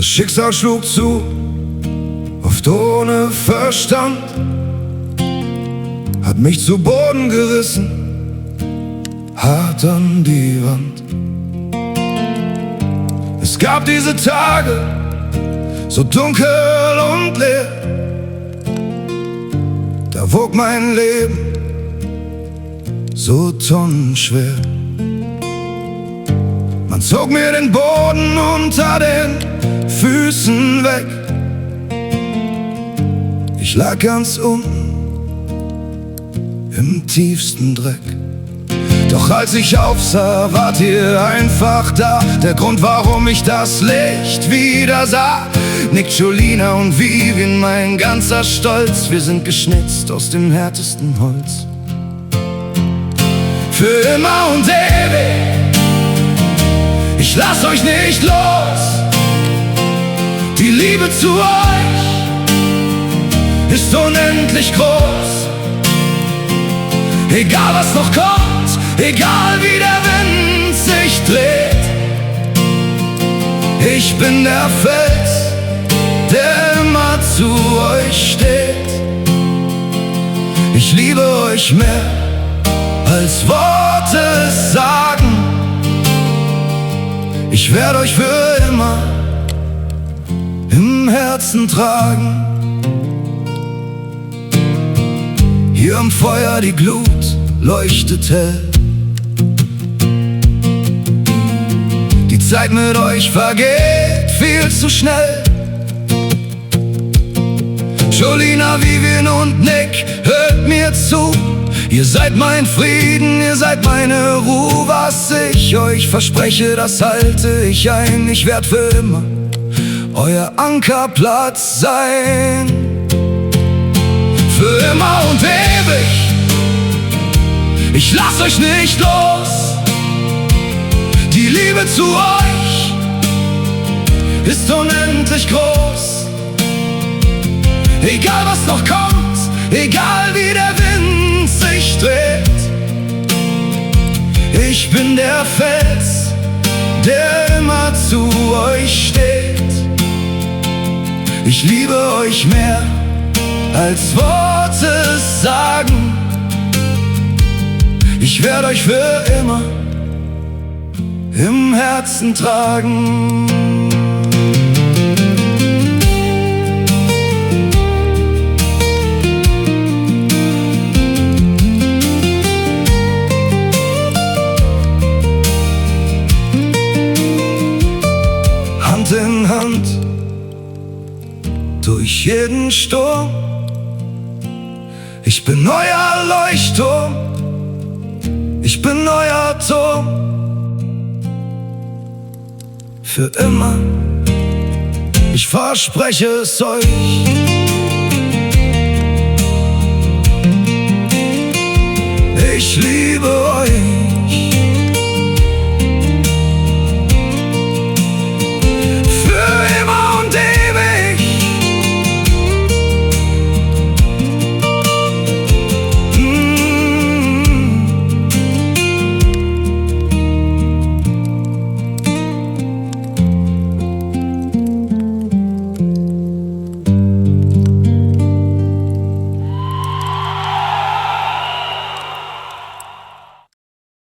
Das Schicksal schlug zu, oft ohne Verstand, hat mich zu Boden gerissen, hart an die Wand. Es gab diese Tage, so dunkel und leer, da wog mein Leben so tonnenschwer. Man zog mir den Boden unter den Füßen weg. Ich lag ganz unten im tiefsten Dreck. Doch als ich aufsah, wart ihr einfach da. Der Grund, warum ich das Licht wieder sah. Nick, Jolina und Vivian, mein ganzer Stolz. Wir sind geschnitzt aus dem härtesten Holz. Für immer und ewig, ich lass euch nicht los. Die Liebe zu euch ist unendlich groß. Egal was noch kommt, egal wie der Wind sich dreht, ich bin der Fels, der immer zu euch steht. Ich liebe euch mehr, als Worte es sagen. Ich werde euch für immer im Herzen tragen. Hier am Feuer die Glut leuchtet hell. Die Zeit mit euch vergeht viel zu schnell. Jolina, Vivian und Nick, hört mir zu. Ihr seid mein Frieden, ihr seid meine Ruhe. Was ich euch verspreche, das halte ich ein. Ich werd für immer euer Ankerplatz sein. Für immer und ewig, ich lass euch nicht los. Die Liebe zu euch ist unendlich groß. Egal was noch kommt, egal wie der Wind sich dreht, ich bin der Fels, der immer zu euch steht. Ich liebe euch mehr, als Worte es sagen. Ich werde euch für immer im Herzen tragen. Hand in Hand durch jeden Sturm. Ich bin euer Leuchtturm, ich bin euer Turm. Für immer, ich verspreche es euch. Ich liebe euch.